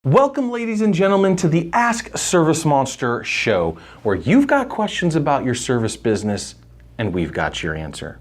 Welcome, ladies and gentlemen, to the Ask ServiceMonster show, where you've got questions about your service business and we've got your answer.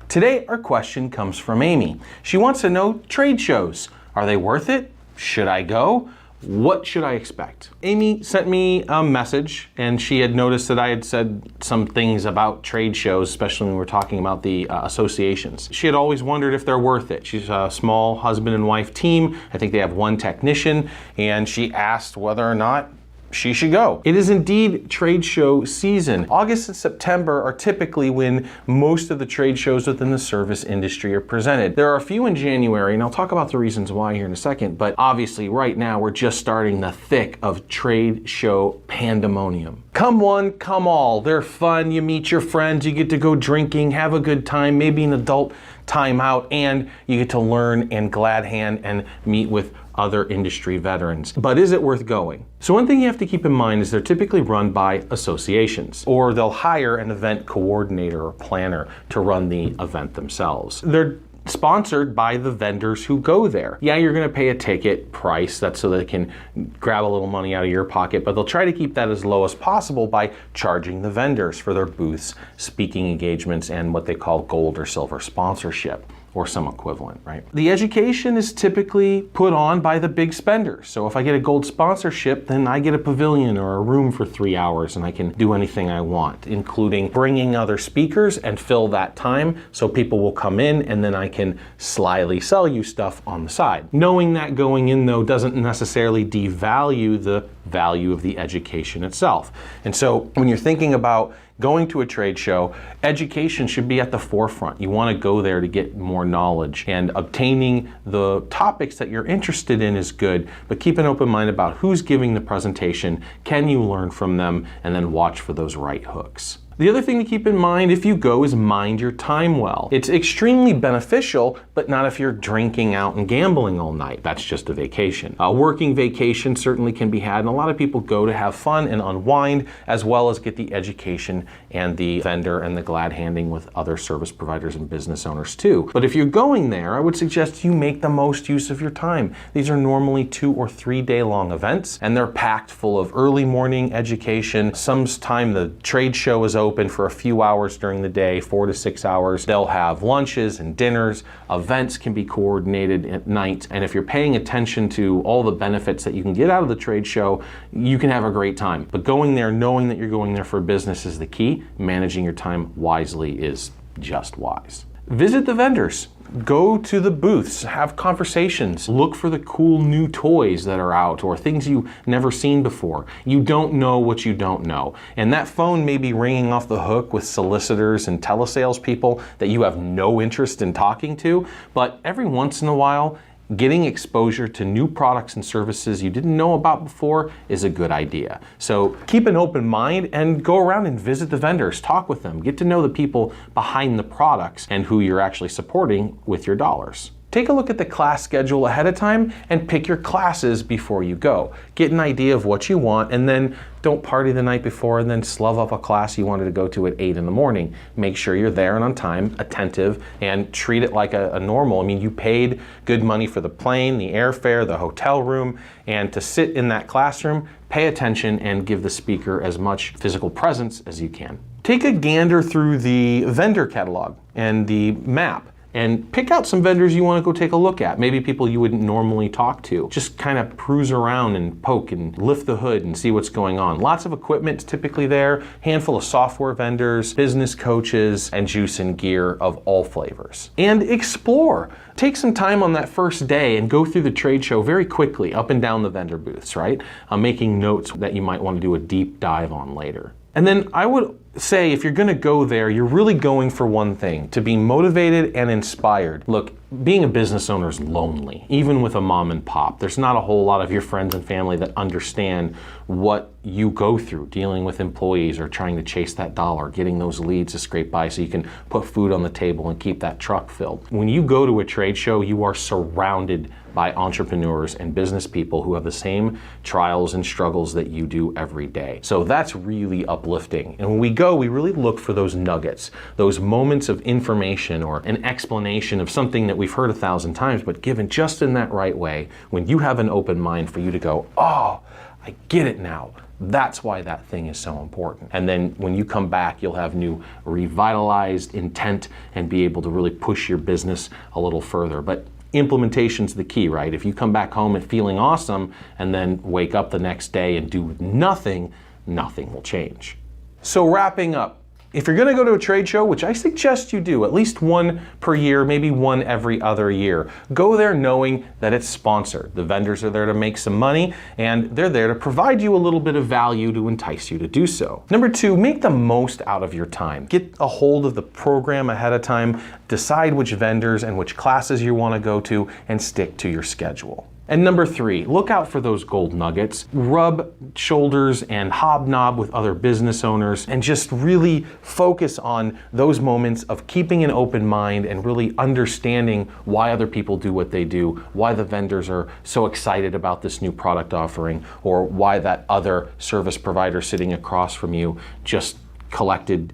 Today, our question comes from Amy. She wants to know trade shows. Are they worth it? Should I go? What should I expect? Amy sent me a message, and she had noticed that I had said some things about trade shows, especially when we were talking about the associations. She had always wondered if they're worth it. She's a small husband and wife team. I think they have one technician, and she asked whether or not she should go. It is indeed trade show season. August and September are typically when most of the trade shows within the service industry are presented. There are a few in January, and I'll talk about the reasons why here in a second, but obviously right now we're just starting the thick of trade show pandemonium. Come one, come all. They're fun, you meet your friends, you get to go drinking, have a good time, maybe an adult time out, and you get to learn and glad hand and meet with other industry veterans. But is it worth going? So one thing you have to keep in mind is they're typically run by associations, or they'll hire an event coordinator or planner to run the event themselves. They're sponsored by the vendors who go there. Yeah, you're gonna pay a ticket price, that's so they can grab a little money out of your pocket, but they'll try to keep that as low as possible by charging the vendors for their booths, speaking engagements, and what they call gold or silver sponsorship, or some equivalent, right? The education is typically put on by the big spenders. So if I get a gold sponsorship, then I get a pavilion or a room for 3 hours and I can do anything I want, including bringing other speakers and fill that time so people will come in, and then I can slyly sell you stuff on the side. Knowing that going in, though, doesn't necessarily devalue the value of the education itself. And so when you're thinking about going to a trade show, education should be at the forefront. You want to go there to get more knowledge, and obtaining the topics that you're interested in is good, but keep an open mind about who's giving the presentation, can you learn from them, and then watch for those right hooks. The other thing to keep in mind if you go is mind your time well. It's extremely beneficial, but not if you're drinking out and gambling all night. That's just a vacation. A working vacation certainly can be had, and a lot of people go to have fun and unwind, as well as get the education and the vendor and the glad handing with other service providers and business owners too. But if you're going there, I would suggest you make the most use of your time. These are normally 2 or 3 day long events, and they're packed full of early morning education. Sometime the trade show is open for a few hours during the day, 4 to 6 hours. They'll have lunches and dinners. Events can be coordinated at night. And if you're paying attention to all the benefits that you can get out of the trade show, you can have a great time. But going there, knowing that you're going there for business is the key. Managing your time wisely is just wise. Visit the vendors. Go to the booths, have conversations, look for the cool new toys that are out or things you've never seen before. You don't know what you don't know. And that phone may be ringing off the hook with solicitors and telesales people that you have no interest in talking to, but every once in a while, getting exposure to new products and services you didn't know about before is a good idea. So keep an open mind and go around and visit the vendors, talk with them, get to know the people behind the products and who you're actually supporting with your dollars. Take a look at the class schedule ahead of time and pick your classes before you go. Get an idea of what you want, and then don't party the night before and then slove up a class you wanted to go to at 8 in the morning. Make sure you're there and on time, attentive, and treat it like a normal. I mean, you paid good money for the plane, the airfare, the hotel room, and to sit in that classroom, pay attention and give the speaker as much physical presence as you can. Take a gander through the vendor catalog and the map, and pick out some vendors you want to go take a look at. Maybe people you wouldn't normally talk to. Just kind of cruise around and poke and lift the hood and see what's going on. Lots of equipment typically there, handful of software vendors, business coaches, and juice and gear of all flavors. And explore. Take some time on that first day and go through the trade show very quickly, up and down the vendor booths, right? Making notes that you might want to do a deep dive on later. And then I would say if you're going to go there, you're really going for one thing, to be motivated and inspired. Look, being a business owner is lonely, even with a mom and pop. There's not a whole lot of your friends and family that understand what you go through dealing with employees or trying to chase that dollar, getting those leads to scrape by so you can put food on the table and keep that truck filled. When you go to a trade show, you are surrounded by entrepreneurs and business people who have the same trials and struggles that you do every day. So that's really uplifting. And when we go, we really look for those nuggets, those moments of information or an explanation of something that we've heard 1,000 times, but given just in that right way, when you have an open mind for you to go, oh, I get it now. That's why that thing is so important. And then when you come back, you'll have new revitalized intent and be able to really push your business a little further. But implementation's the key, right? If you come back home and feeling awesome and then wake up the next day and do nothing, nothing will change. So wrapping up, if you're gonna go to a trade show, which I suggest you do, at least one per year, maybe one every other year, go there knowing that it's sponsored. The vendors are there to make some money and they're there to provide you a little bit of value to entice you to do so. Number 2, make the most out of your time. Get a hold of the program ahead of time, decide which vendors and which classes you wanna go to, and stick to your schedule. And number 3, look out for those gold nuggets. Rub shoulders and hobnob with other business owners and just really focus on those moments of keeping an open mind and really understanding why other people do what they do, why the vendors are so excited about this new product offering, or why that other service provider sitting across from you just collected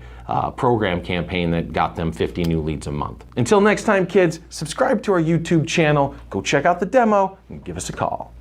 program campaign that got them 50 new leads a month. Until next time, kids, subscribe to our YouTube channel, go check out the demo, and give us a call.